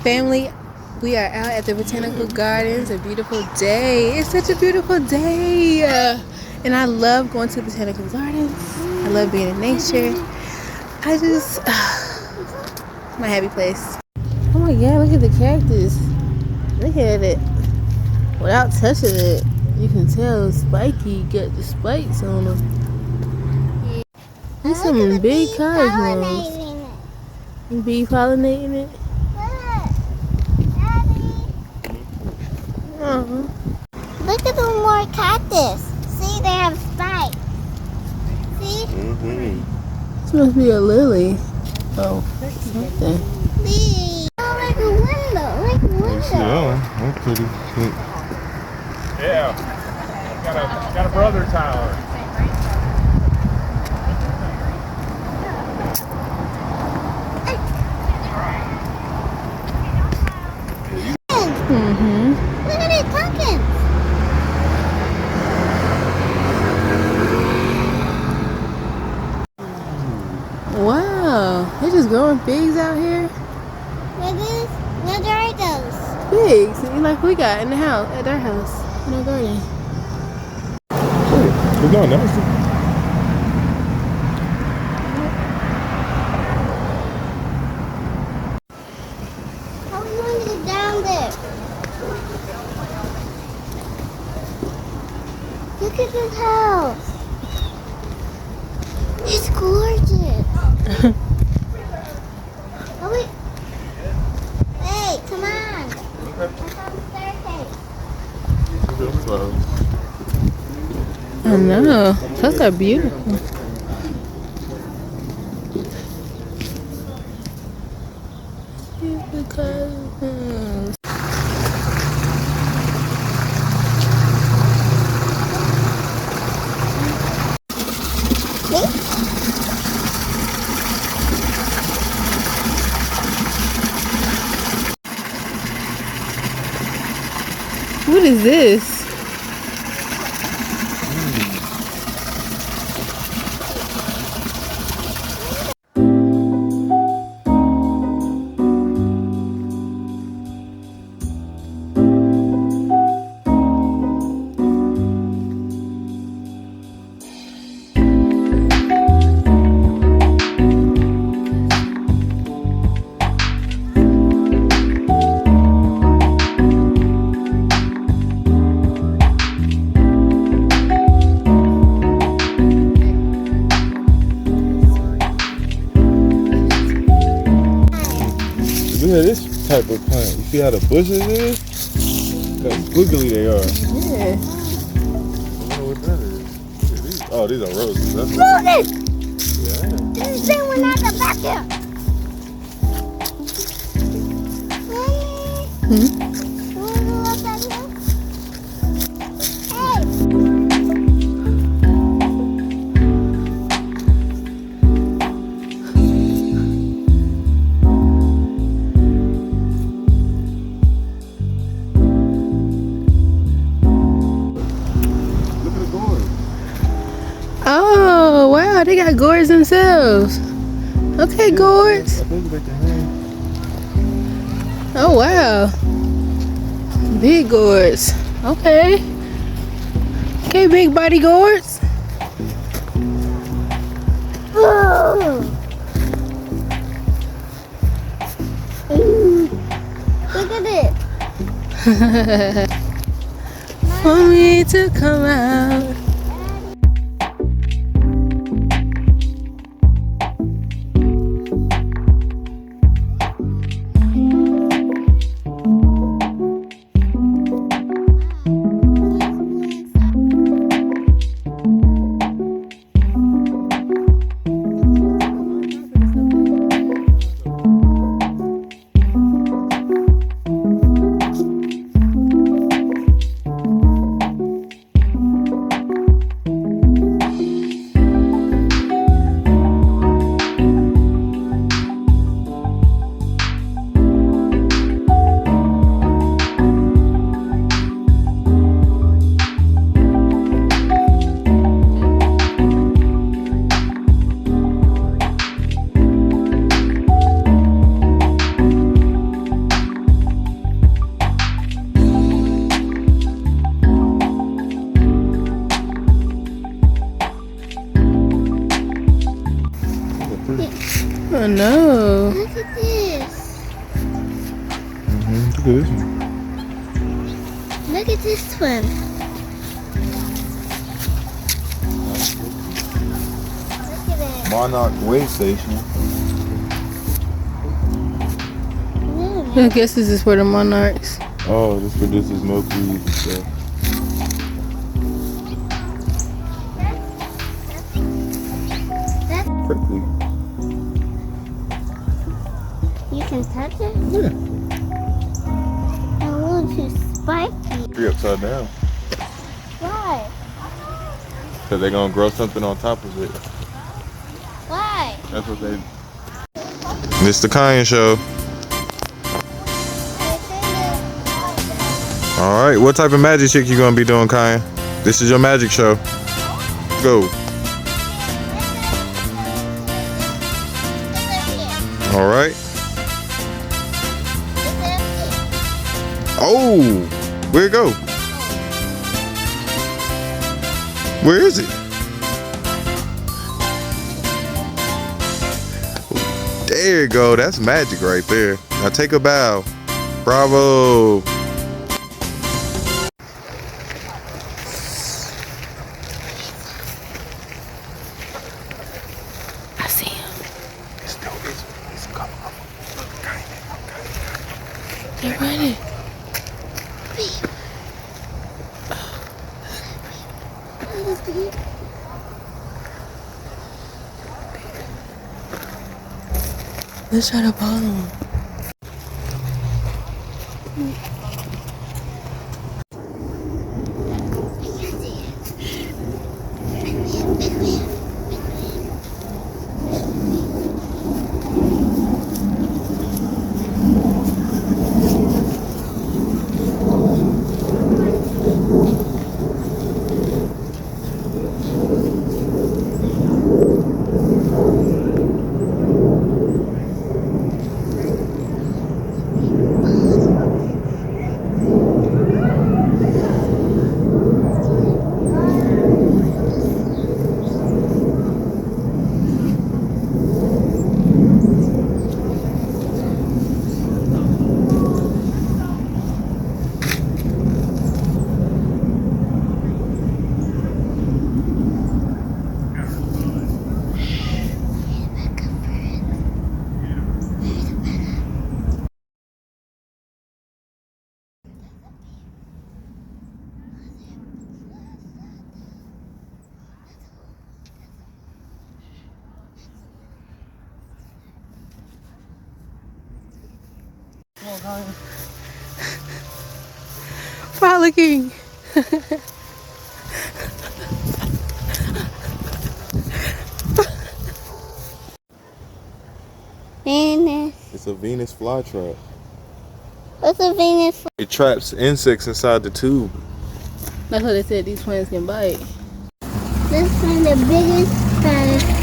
family, we are out at the Botanical Gardens. A beautiful day. It's such a beautiful day. And I love going to the Botanical Gardens. I love being in nature. I just, my happy place. Oh my God, look at the cactus. Look at it. Without touching it, you can tell Spiky got the spikes on them. There's some big cosmos. Bee pollinating it. Look at the more cactus. See, they have spikes. See? This must be a lily. Oh, something. See? Oh, like a window. Like a window. That's pretty cute. Yeah. Got a brother, Tyler. Look at it, pumpkins. Wow, they just growing figs out here. What are those? Figs, like we got in the house, at our house, in our garden. It's not nasty. How are we going to get down there? Look at this house. It's gorgeous. Oh, wait. Hey, come on. Let's have a staircase. I know, those are beautiful. What is this? Look at this type of plant. You see how the bushes is? Look how squiggly they are. Yeah. I don't know what that is. Look at these. Oh, these are roses. That's Roses! Yeah. This is the one at the back here. Hmm? Wanna go up that hill? Hey! Look at the gourd. Oh, wow, they got gourds themselves. Okay, gourds. I think they can hang. Oh, wow. Big gourds. Okay. Okay, big body gourds. Look at it. For me to come out. Oh no. Look at this. Look at this. Look at this one. Look at it. Monarch Way Station. I guess this is for the monarchs. Oh, this produces milkweed and stuff. That's Prickly. You can touch it? Yeah. A little too spiky. Tree upside down. Why? Because they're going to grow something on top of it. Why? That's what they... It's the Cayenne Show. Alright, what type of magic trick you going to be doing, Cayenne? This is your magic show. Go. Alright. Oh! Where'd it go? Where is it? There you go. That's magic right there. Now take a bow. Bravo. I see him. It's coming up. They're running. Let's try to follow him. Frolicking. Venus. It's a Venus flytrap. What's a Venus? It traps insects inside the tube. That's what they said these twins can bite. This one the biggest, fattest